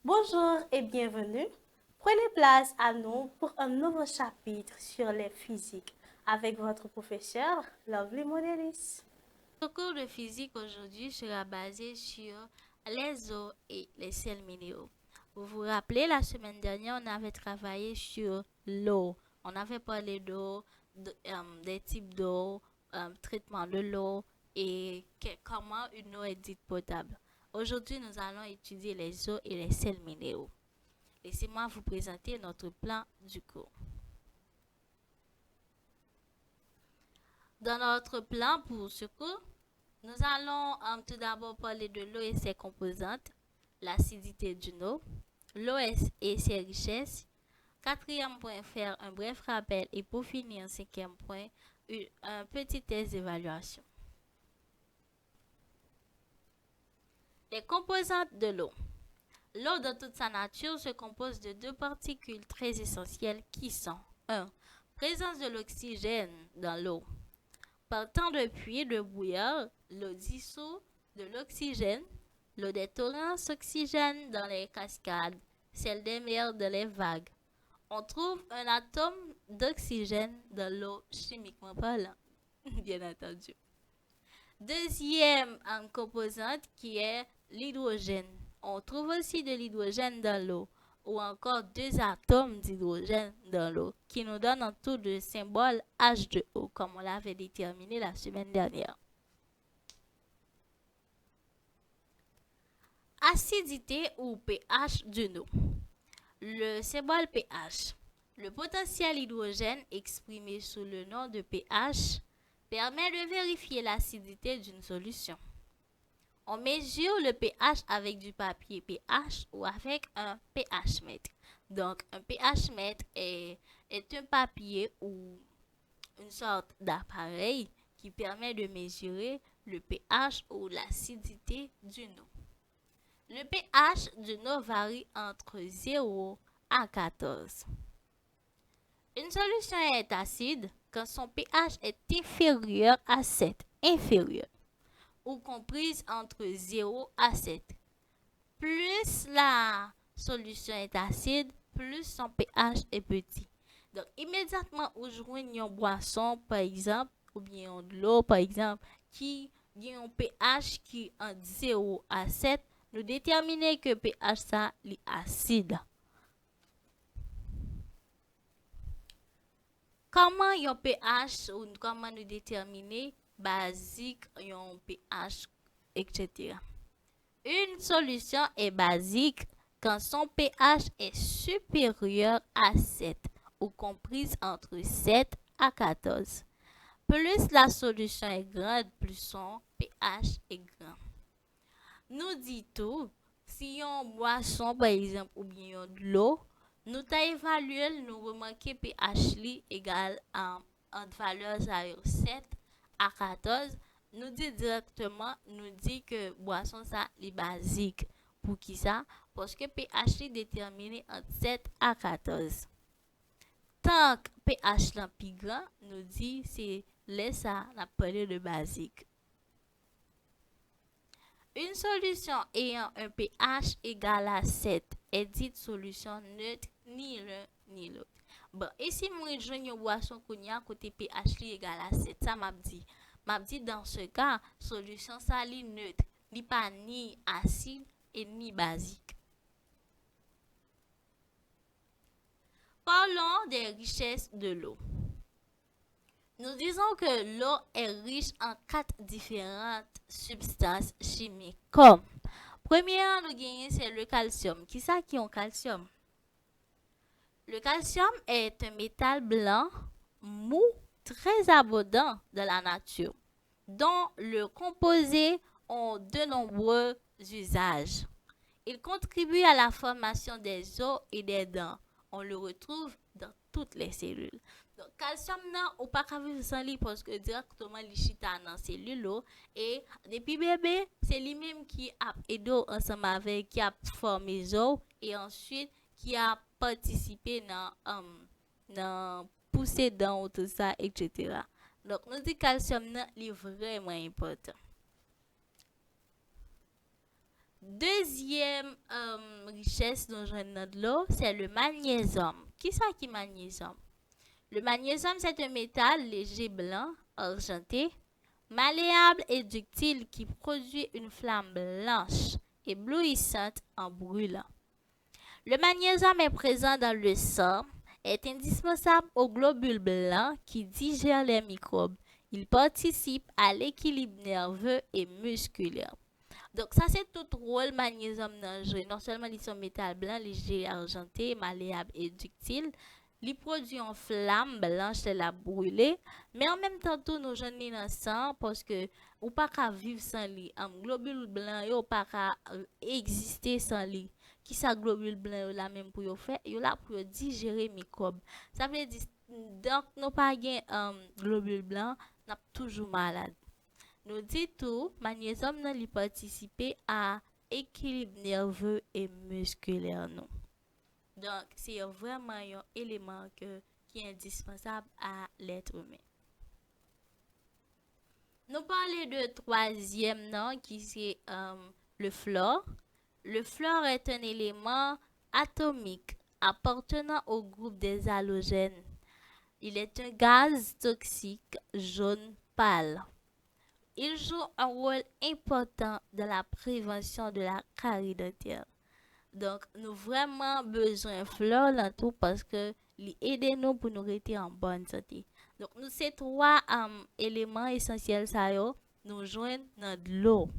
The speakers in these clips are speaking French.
Bonjour et bienvenue. Prenez place à nous pour un nouveau chapitre sur les physiques avec votre professeur Lovely Modelis. Le cours de physique aujourd'hui sera basé sur les eaux et les sels minéraux. Vous vous rappelez, la semaine dernière, on avait travaillé sur l'eau. On avait parlé d'eau, des types d'eau, traitement de l'eau et comment une eau est dite potable. Aujourd'hui, nous allons étudier les eaux et les sels minéraux. Laissez-moi vous présenter notre plan du cours. Dans notre plan pour ce cours, nous allons tout d'abord parler de l'eau et ses composantes, l'acidité d'une eau, l'eau et ses richesses. Quatrième point, faire un bref rappel et pour finir, cinquième point, un petit test d'évaluation. Les composantes de l'eau. L'eau dans toute sa nature se compose de deux particules très essentielles qui sont 1. Présence de l'oxygène dans l'eau. Partant depuis le bouillard, l'eau dissout de l'oxygène, l'eau des torrents s'oxygène dans les cascades, celle des mers dans les vagues. On trouve un atome d'oxygène dans l'eau chimiquement parlant, bien entendu. Deuxième composante qui est l'hydrogène. On trouve aussi de l'hydrogène dans l'eau ou encore deux atomes d'hydrogène dans l'eau qui nous donnent en tout le symbole H2O comme on l'avait déterminé la semaine dernière. Acidité ou pH d'une eau. Le symbole pH. Le potentiel hydrogène exprimé sous le nom de pH permet de vérifier l'acidité d'une solution. On mesure le pH avec du papier pH ou avec un pH mètre. Donc, un pH mètre est un papier ou une sorte d'appareil qui permet de mesurer le pH ou l'acidité d'une eau. Le pH d'une eau varie entre 0 à 14. Une solution est acide quand son pH est inférieur à 7, inférieur, ou comprise entre 0 à 7. Plus la solution est acide, plus son pH est petit. Donc, immédiatement où je vois une boisson, par exemple, ou bien de l'eau, par exemple, qui a un pH qui est entre 0 à 7, nous déterminons que pH ça est acide. Comment un pH ou comment nous déterminer basique, un pH, etc. Une solution est basique quand son pH est supérieur à 7 ou comprise entre 7 à 14. Plus la solution est grande, plus son pH est grand. Nous dit tout, si on boisson par exemple ou bien de l'eau, nous ta évalué, nous remarquons pH li égal à entre valeur 7 à 14. Nous dit directement, nous dit que boisson ça est basique. Pour qui ça? Parce que pH est déterminé entre 7 à 14. Tant que pH est plus grand, nous dit c'est là ça, on a parlé de basique. Une solution ayant un pH égal à 7 est dite solution neutre, ni l'un ni l'autre. Bon, et si moi je une boisson qui a côté pH égal à 7, ça m'a dit dans ce cas, solution saline neutre, n'est pas ni acide et ni basique. Parlons des richesses de l'eau. Nous disons que l'eau est riche en 4 différentes substances chimiques comme première, nous gagnons c'est le calcium. Qui ça qui est un calcium? Le calcium est un métal blanc, mou, très abondant dans la nature, dont le composé ont de nombreux usages. Il contribue à la formation des os et des dents. On le retrouve dans toutes les cellules. Donc, calcium nan, ou pas qu'à vivre sans lui parce que directement li chita dans cellule et depuis bébé, c'est lui-même qui a aidé ensemble avec qui a formé os et ensuite qui a participé dans pousser dans tout ça etc. Donc, nous dit calcium nan, li vraiment important. Deuxième richesse dont je note l'eau, c'est le magnésium. Qui ça qui magnésium? Le magnésium, c'est un métal léger blanc, argenté, malléable et ductile qui produit une flamme blanche, éblouissante en brûlant. Le magnésium est présent dans le sang, est indispensable aux globules blancs qui digèrent les microbes. Il participe à l'équilibre nerveux et musculaire. Donc ça c'est tout rôle magnésium dans le jeu. Non seulement ils sont métal blanc, léger, argenté, malléable et ductile, il produit une flamme blanche de la brûler, mais en même temps tout nous jeunes dans le sang parce que ou pas qu'à vivre sans lui. Globule blanc yo pas qu'à exister sans lui. Qui ça globule blanc yo la même pour yo faire, yo là pour yo digérer microbes. Ça veut dire donc nous pas gain globule blanc, n'a toujours malade. Nous dit tout, magnésium nan li participer à équilibre nerveux et musculaire nous. Donc, c'est vraiment un élément qui est indispensable à l'être humain. Nous parlons de troisième nom qui c'est le fluor. Le fluor est un élément atomique appartenant au groupe des halogènes. Il est un gaz toxique jaune pâle. Il joue un rôle important dans la prévention de la carie dentaire. Donc, nous vraiment besoin de fluor dans tout parce que il aide nous pour nous rester en bonne santé. Donc, nous ces trois éléments essentiels ça yo, nous joignent dans de l'eau.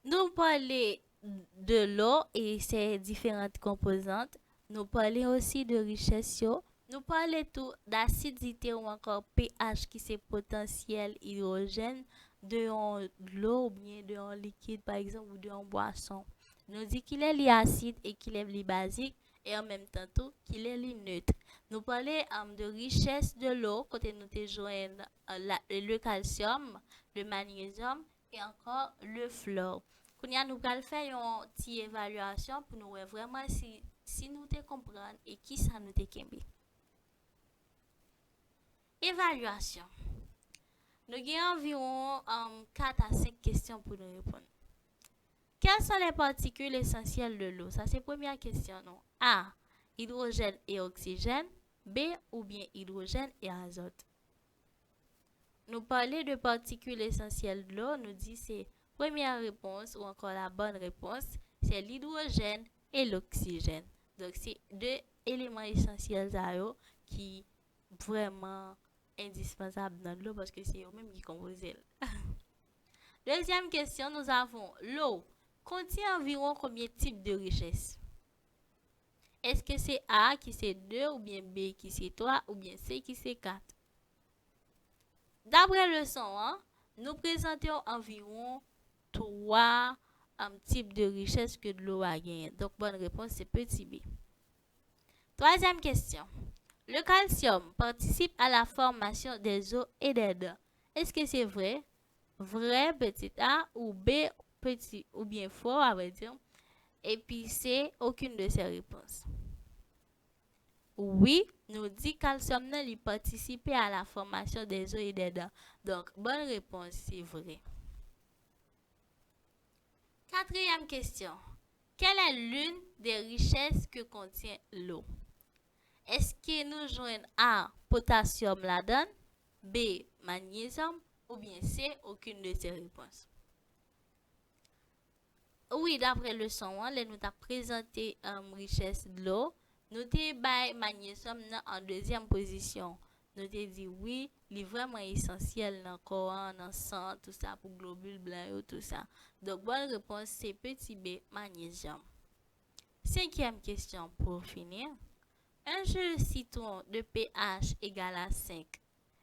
Nous parlons de l'eau et ses différentes composantes. Nous parlons aussi de richesse. Nous parlons tout d'acidité ou encore pH qui c'est potentiel hydrogène de l'eau ou bien de un liquide par exemple ou de une boisson. Nous dit qu'il est li acide et qu'il est li basique et en même temps tout qu'il est li neutre. Nous parlons de richesse de l'eau côté nous te joindre le calcium, le magnésium et encore le fluor. Kounya nous allons faire une petite évaluation pour nous voir vraiment si nous te comprendre et qui ça nous te kembe. Évaluation. Nous avons environ 4 à 5 questions pour nous répondre. Quelles sont les particules essentielles de l'eau? Ça, c'est la première question. Non? A. Hydrogène et oxygène. B. Ou bien hydrogène et azote. Nous parlons de particules essentielles de l'eau. Nous dit c'est première réponse ou encore la bonne réponse. C'est l'hydrogène et l'oxygène. Donc, c'est deux éléments essentiels qui vraiment indispensable dans l'eau parce que c'est eux-mêmes qui composent. Deuxième question, nous avons l'eau contient environ combien de types de richesses? Est-ce que c'est A qui c'est 2 ou bien B qui c'est 3 ou bien C qui c'est 4? D'après le son, nous présentons environ 3 types de richesses que de l'eau a gagné. Donc, bonne réponse, c'est petit B. Troisième question. Le calcium participe à la formation des os et des dents. Est-ce que c'est vrai? Vrai, petit a, ou B, petit, ou bien faux, à vrai dire. Et puis C, aucune de ces réponses. Oui, nous dit calcium il participe à la formation des os et des dents. Donc, bonne réponse, c'est vrai. Quatrième question. Quelle est l'une des richesses que contient l'eau? Est-ce que nous joignons A, potassium là-dedans, B, magnésium, ou bien C, aucune de ces réponses? Oui, d'après le son, nous avons présenté richesse de l'eau. Nous avons magnésium en deuxième position. Nous avons dit oui, il est vraiment essentiel dans le corps, dans le sang, tout ça, pour globules blancs, tout ça. Donc, bonne réponse, c'est petit B, magnésium. Cinquième question pour finir. Un jus de citron de pH égal à 5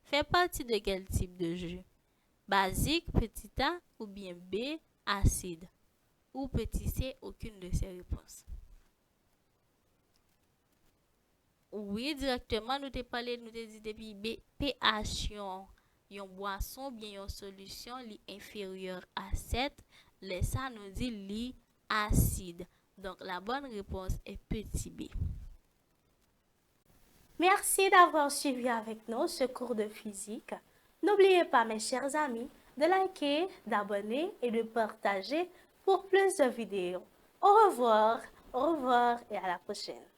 fait partie de quel type de jus? Basique, petit a, ou bien B, acide? Ou petit c, aucune de ces réponses. Oui, directement, nous te parlé, nous te dit depuis pH yon boisson, bien yon solution, li inférieur à 7, les ça nous dit li acide. Donc, la bonne réponse est petit b. Merci d'avoir suivi avec nous ce cours de physique. N'oubliez pas, mes chers amis, de liker, d'abonner et de partager pour plus de vidéos. Au revoir et à la prochaine.